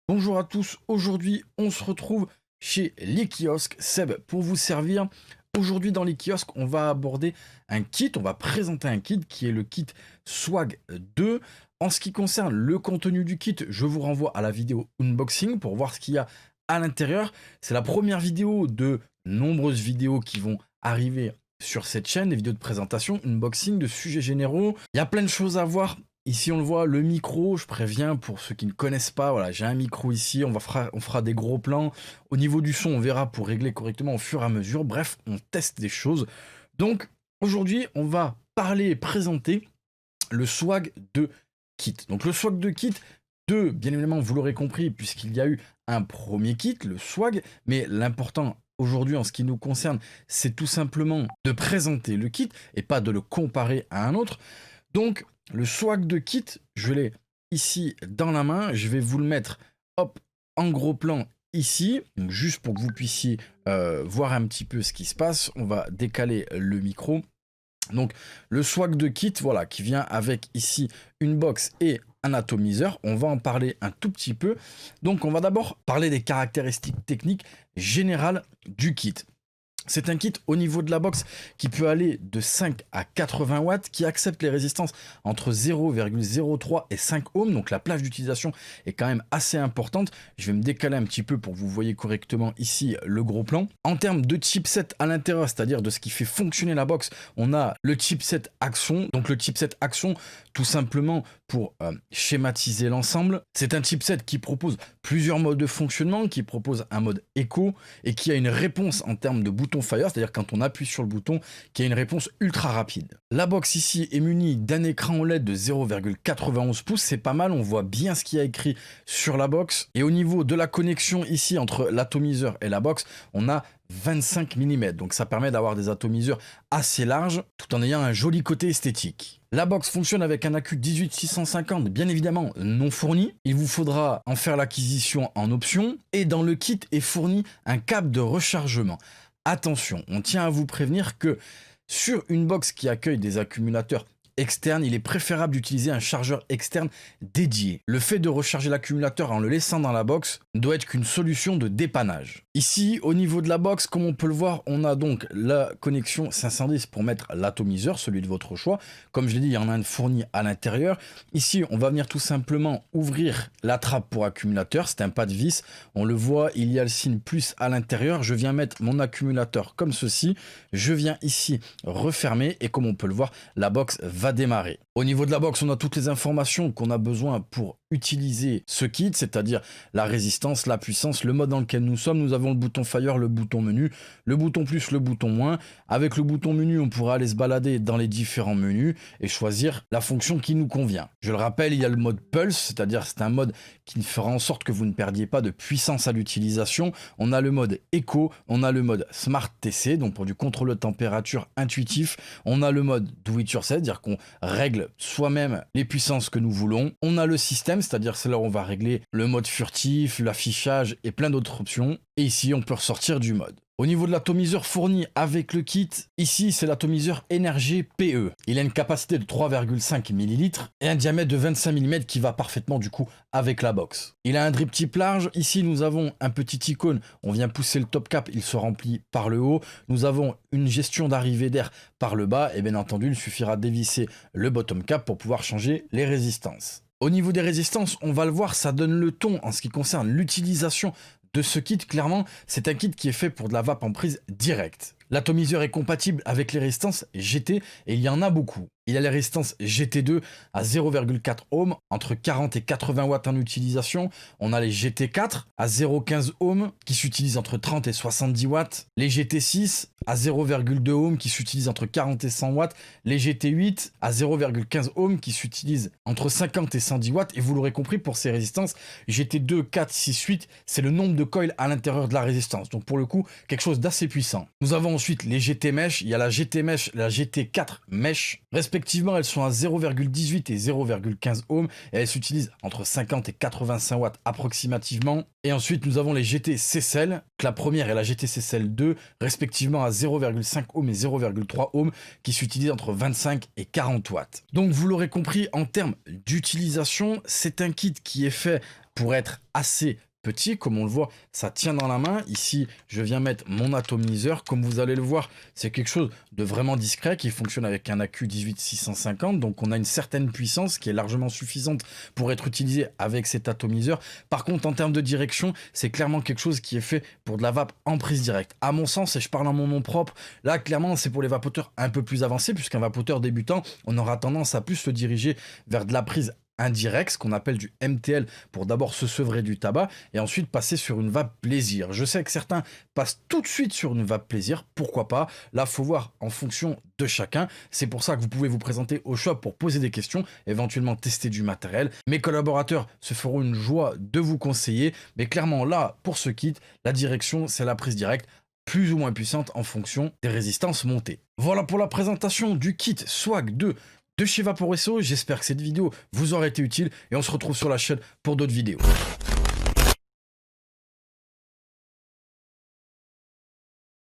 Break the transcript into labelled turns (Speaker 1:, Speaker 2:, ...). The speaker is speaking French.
Speaker 1: Bonjour à tous, aujourd'hui on se retrouve chez les kiosques. Seb pour vous servir. Aujourd'hui dans les kiosques on va aborder un kit, on va présenter un kit qui est le kit Swag 2. En ce qui concerne le contenu du kit, je vous renvoie à la vidéo unboxing pour voir ce qu'il y a à l'intérieur. C'est la première vidéo de nombreuses vidéos qui vont arriver sur cette chaîne, des vidéos de présentation, unboxing, de sujets généraux. Il y a plein de choses à voir. Ici, on le voit, le micro, je préviens pour ceux qui ne connaissent pas, voilà, j'ai un micro ici, on fera des gros plans. Au niveau du son, on verra pour régler correctement au fur et à mesure. Bref, on teste des choses. Donc, aujourd'hui, on va parler et présenter le swag de kit. Donc, le swag de kit, bien évidemment, vous l'aurez compris, puisqu'il y a eu un premier kit, le swag, mais l'important aujourd'hui, en ce qui nous concerne, c'est tout simplement de présenter le kit et pas de le comparer à un autre. Donc, le swag de kit, je l'ai ici dans la main. Je vais vous le mettre hop, en gros plan ici. Donc, juste pour que vous puissiez voir un petit peu ce qui se passe. On va décaler le micro. Donc, le swag de kit, voilà, qui vient avec ici une box et un atomiseur. On va en parler un tout petit peu. Donc, on va d'abord parler des caractéristiques techniques générales du kit. C'est un kit au niveau de la box qui peut aller de 5 à 80 watts, qui accepte les résistances entre 0,03 et 5 ohms. Donc la plage d'utilisation est quand même assez importante. Je vais me décaler un petit peu pour que vous voyez correctement ici le gros plan. En termes de chipset à l'intérieur, c'est-à-dire de ce qui fait fonctionner la box, on a le chipset Axon. Donc le chipset Axon, tout simplement pour schématiser l'ensemble. C'est un chipset qui propose plusieurs modes de fonctionnement, qui propose un mode éco et qui a une réponse en termes de bouton Fire, c'est-à-dire quand on appuie sur le bouton, qui a une réponse ultra rapide. La box ici est munie d'un écran OLED de 0,91 pouces, c'est pas mal, on voit bien ce qu'il y a écrit sur la box. Et au niveau de la connexion ici entre l'atomiseur et la box, on a 25 mm, donc ça permet d'avoir des atomiseurs assez larges tout en ayant un joli côté esthétique. La box fonctionne avec un accu 18650, bien évidemment non fourni. Il vous faudra en faire l'acquisition en option et dans le kit est fourni un câble de rechargement. Attention, on tient à vous prévenir que sur une box qui accueille des accumulateurs externe, il est préférable d'utiliser un chargeur externe dédié. Le fait de recharger l'accumulateur en le laissant dans la box ne doit être qu'une solution de dépannage. Ici, au niveau de la box, comme on peut le voir, on a donc la connexion 510 pour mettre l'atomiseur, celui de votre choix. Comme je l'ai dit, il y en a un fourni à l'intérieur. Ici, on va venir tout simplement ouvrir la trappe pour accumulateur. C'est un pas de vis. On le voit, il y a le signe plus à l'intérieur. Je viens mettre mon accumulateur comme ceci. Je viens ici refermer et comme on peut le voir, la box va démarrer. Au niveau de la box, on a toutes les informations qu'on a besoin pour utiliser ce kit, c'est-à-dire la résistance, la puissance, le mode dans lequel nous sommes. Nous avons le bouton Fire, le bouton menu, le bouton plus, le bouton moins. Avec le bouton menu, on pourra aller se balader dans les différents menus et choisir la fonction qui nous convient. Je le rappelle, il y a le mode Pulse, c'est-à-dire c'est un mode qui fera en sorte que vous ne perdiez pas de puissance à l'utilisation. On a le mode Eco, on a le mode Smart TC, donc pour du contrôle de température intuitif. On a le mode Do It Yourself, c'est-à-dire qu'on règle soi-même les puissances que nous voulons. On a le système, c'est-à-dire c'est là où on va régler le mode furtif, l'affichage et plein d'autres options. Et ici, on peut ressortir du mode. Au niveau de l'atomiseur fourni avec le kit, ici c'est l'atomiseur Energy PE. Il a une capacité de 3,5 ml et un diamètre de 25 mm qui va parfaitement du coup avec la box. Il a un drip tip large. Ici nous avons un petit icône, on vient pousser le top cap, il se remplit par le haut. Nous avons une gestion d'arrivée d'air par le bas et bien entendu il suffira de dévisser le bottom cap pour pouvoir changer les résistances. Au niveau des résistances, on va le voir, ça donne le ton en ce qui concerne l'utilisation de ce kit. Clairement, c'est un kit qui est fait pour de la vape en prise directe. L'atomiseur est compatible avec les résistances GT et il y en a beaucoup. Il y a les résistances GT2 à 0,4 ohms, entre 40 et 80 watts en utilisation. On a les GT4 à 0,15 ohms qui s'utilisent entre 30 et 70 watts. Les GT6 à 0,2 ohms qui s'utilisent entre 40 et 100 watts. Les GT8 à 0,15 ohms qui s'utilisent entre 50 et 110 watts. Et vous l'aurez compris, pour ces résistances, GT2, 4, 6, 8, c'est le nombre de coils à l'intérieur de la résistance. Donc pour le coup, quelque chose d'assez puissant. Nous avons ensuite les GT Mesh. Il y a la GT Mesh, la GT4 Mesh. Respectivement Respectivement, elles sont à 0,18 et 0,15 ohms et elles s'utilisent entre 50 et 85 watts approximativement. Et ensuite, nous avons les GT C-Cell, la première et la GT C-Cell 2, respectivement à 0,5 ohms et 0,3 ohms, qui s'utilisent entre 25 et 40 watts. Donc vous l'aurez compris, en termes d'utilisation, c'est un kit qui est fait pour être assez petit, comme on le voit, ça tient dans la main. Ici, je viens mettre mon atomiseur. Comme vous allez le voir, c'est quelque chose de vraiment discret qui fonctionne avec un accu 18650. Donc, on a une certaine puissance qui est largement suffisante pour être utilisée avec cet atomiseur. Par contre, en termes de direction, c'est clairement quelque chose qui est fait pour de la vape en prise directe. À mon sens, et je parle en mon nom propre, là, clairement, c'est pour les vapoteurs un peu plus avancés, puisqu'un vapoteur débutant, on aura tendance à plus se diriger vers de la prise indirect, ce qu'on appelle du MTL, pour d'abord se sevrer du tabac et ensuite passer sur une vape plaisir. Je sais que certains passent tout de suite sur une vape plaisir, pourquoi pas? Là, faut voir en fonction de chacun. C'est pour ça que vous pouvez vous présenter au shop pour poser des questions, éventuellement tester du matériel. Mes collaborateurs se feront une joie de vous conseiller, mais clairement là, pour ce kit, la direction, c'est la prise directe, plus ou moins puissante en fonction des résistances montées. Voilà pour la présentation du kit Swag 2 de chez Vaporesso. J'espère que cette vidéo vous aura été utile et on se retrouve sur la chaîne pour d'autres vidéos.